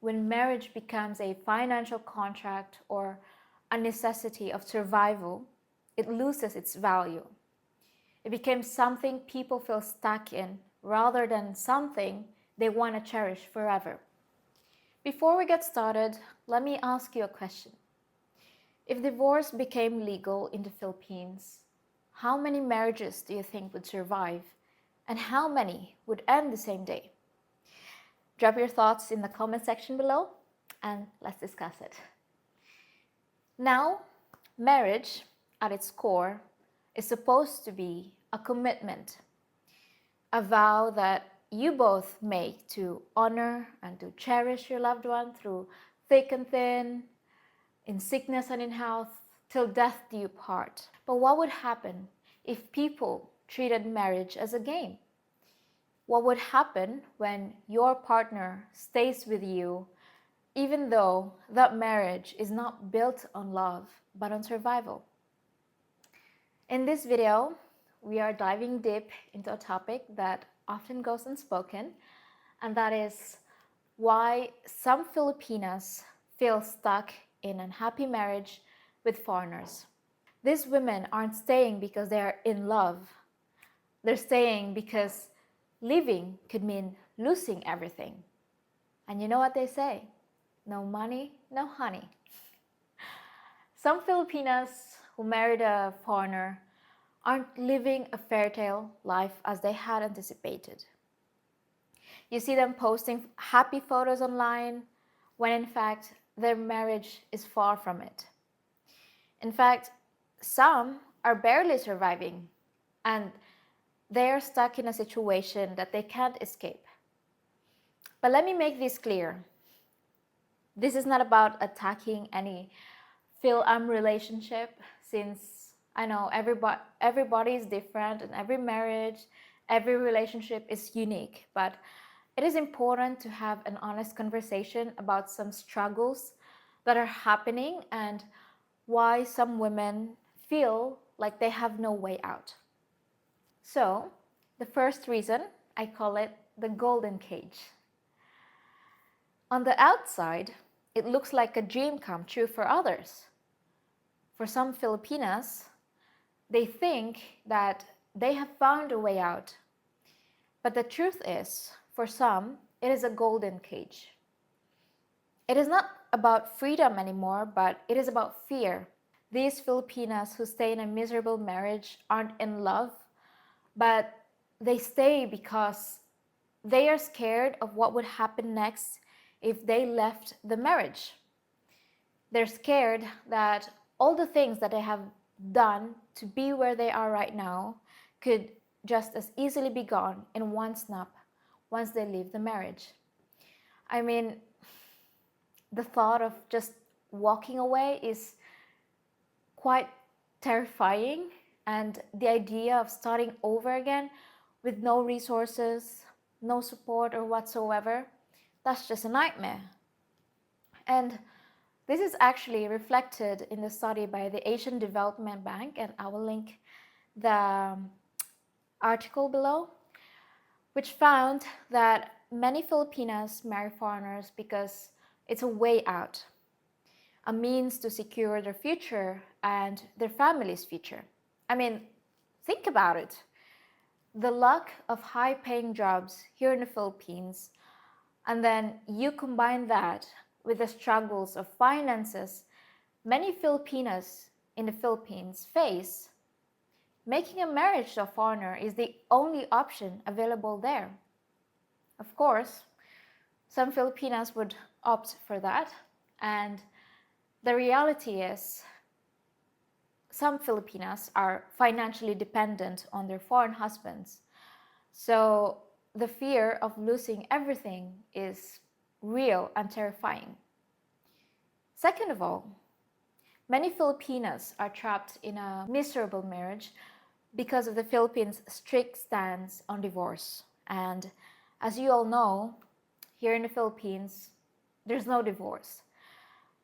when marriage becomes a financial contract or a necessity of survival, it loses its value. It becomes something people feel stuck in rather than something they want to cherish forever. Before we get started, let me ask you a question. If divorce became legal in the Philippines, how many marriages do you think would survive? And how many would end the same day? Drop your thoughts in the comment section below and let's discuss it. Now, marriage at its core is supposed to be a commitment, a vow that you both make to honor and to cherish your loved one through thick and thin, in sickness and in health, till death do you part. But what would happen if people treated marriage as a game? What would happen when your partner stays with you even though that marriage is not built on love but on survival? In this video, we are diving deep into a topic that often goes unspoken, and that is why some Filipinas feel stuck in unhappy marriage with foreigners. These women aren't staying because they are in love. They're staying because leaving could mean losing everything. And you know what they say? No money, no honey. Some Filipinas who married a foreigner aren't living a fairy tale life as they had anticipated. You see them posting happy photos online when in fact their marriage is far from it. In fact, some are barely surviving and they are stuck in a situation that they can't escape. But let me make this clear. This is not about attacking any Fil-am relationship, since I know everybody is different and every marriage, every relationship is unique. But it is important to have an honest conversation about some struggles that are happening and why some women feel like they have no way out. So, the first reason, I call it the golden cage. On the outside, it looks like a dream come true for others. For some Filipinas, they think that they have found a way out. But the truth is, for some, it is a golden cage. It is not about freedom anymore, but it is about fear. These Filipinas who stay in a miserable marriage aren't in love, but they stay because they are scared of what would happen next if they left the marriage. They're scared that all the things that they have done to be where they are right now could just as easily be gone in one snap once they leave the marriage. I mean, the thought of just walking away is quite terrifying, and the idea of starting over again with no resources, no support or whatsoever, that's just a nightmare. And this is actually reflected in the study by the Asian Development Bank, and I will link the article below, which found that many Filipinas marry foreigners because it's a way out, a means to secure their future and their family's future. I mean, think about it. The lack of high-paying jobs here in the Philippines, and then you combine that with the struggles of finances many Filipinas in the Philippines face, making a marriage to a foreigner is the only option available there. Of course, some Filipinas would opt for that, and the reality is some Filipinas are financially dependent on their foreign husbands. So the fear of losing everything is real and terrifying. Second of all, many Filipinas are trapped in a miserable marriage because of the Philippines' strict stance on divorce. And as you all know, here in the Philippines, there's no divorce.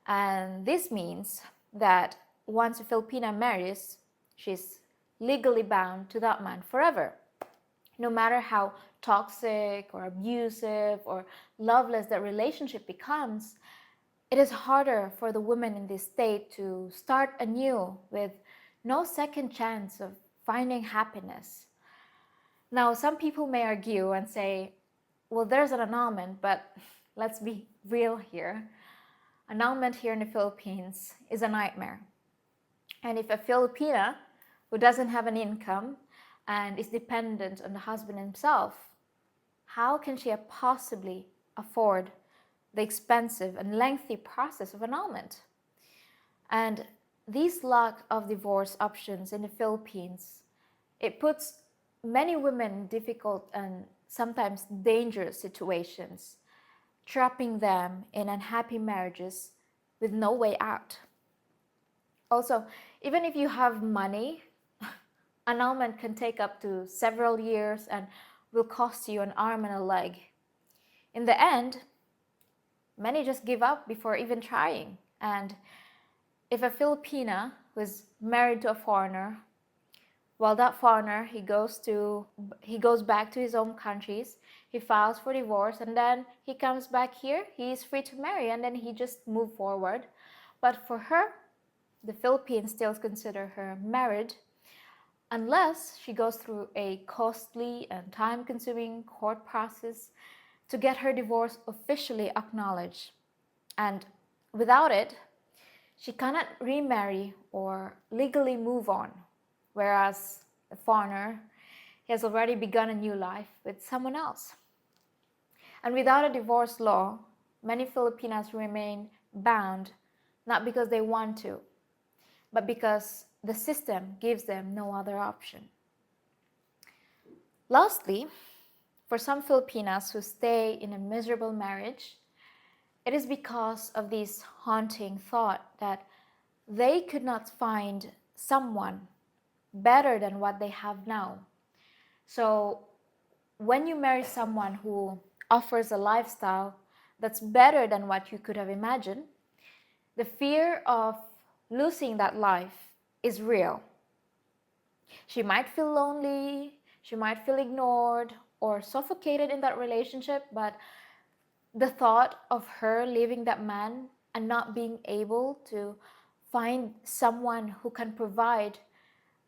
And this means that once a Filipina marries, she's legally bound to that man forever. No matter how toxic or abusive or loveless that relationship becomes, it is harder for the woman in this state to start anew with no second chance of finding happiness. Now, some people may argue and say, well, there's an annulment, but let's be real here. Annulment here in the Philippines is a nightmare. And if a Filipina who doesn't have an income and is dependent on the husband himself, how can she possibly afford the expensive and lengthy process of annulment? And this lack of divorce options in the Philippines, it puts many women in difficult and sometimes dangerous situations, trapping them in unhappy marriages with no way out. Also, even if you have money, annulment can take up to several years and will cost you an arm and a leg. In the end, many just give up before even trying. And if a Filipina who is married to a foreigner, while that foreigner he goes back to his own countries, he files for divorce, and then he comes back here, he is free to marry, and then he just move forward. But for her, the Philippines still consider her married unless she goes through a costly and time-consuming court process to get her divorce officially acknowledged. And without it, she cannot remarry or legally move on, whereas the foreigner has already begun a new life with someone else. And without a divorce law, many Filipinas remain bound, not because they want to, but because the system gives them no other option. Lastly, for some Filipinas who stay in a miserable marriage, it is because of this haunting thought that they could not find someone better than what they have now. So when you marry someone who offers a lifestyle that's better than what you could have imagined, the fear of losing that life is real. She might feel lonely, she might feel ignored or suffocated in that relationship, but the thought of her leaving that man and not being able to find someone who can provide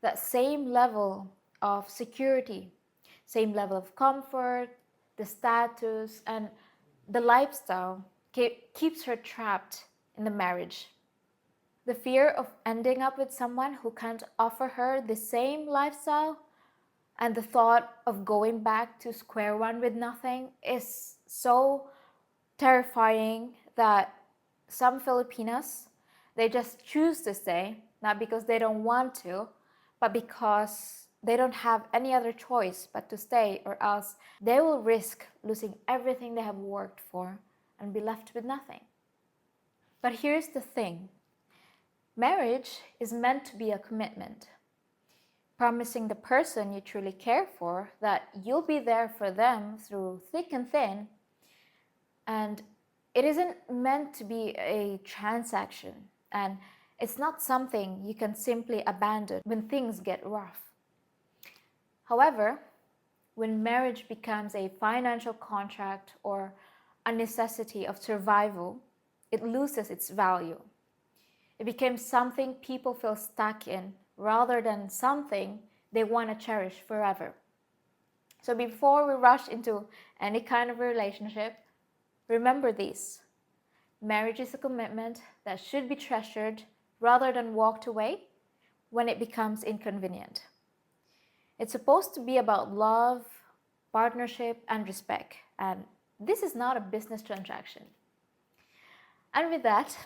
that same level of security, same level of comfort, the status, and the lifestyle keeps her trapped in the marriage. The fear of ending up with someone who can't offer her the same lifestyle and the thought of going back to square one with nothing is so terrifying that some Filipinas, they just choose to stay, not because they don't want to, but because they don't have any other choice but to stay, or else they will risk losing everything they have worked for and be left with nothing. But here's the thing. Marriage is meant to be a commitment, promising the person you truly care for that you'll be there for them through thick and thin. And it isn't meant to be a transaction, and it's not something you can simply abandon when things get rough. However, when marriage becomes a financial contract or a necessity of survival, it loses its value. It becomes something people feel stuck in rather than something they want to cherish forever. So before we rush into any kind of relationship, remember this. Marriage is a commitment that should be treasured rather than walked away when it becomes inconvenient. It's supposed to be about love, partnership, and respect. And this is not a business transaction. And with that,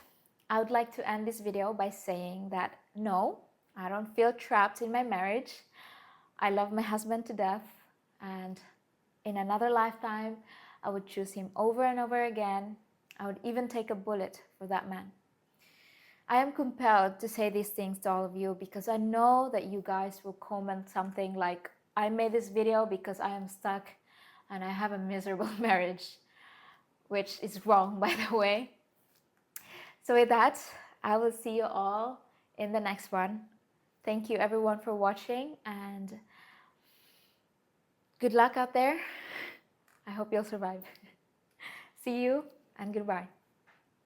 I would like to end this video by saying that no, I don't feel trapped in my marriage. I love my husband to death, and in another lifetime, I would choose him over and over again. I would even take a bullet for that man. I am compelled to say these things to all of you because I know that you guys will comment something like, I made this video because I am stuck and I have a miserable marriage, which is wrong, by the way. So with that, I will see you all in the next one. Thank you everyone for watching, and Good luck out there. I hope you'll survive. See you and goodbye.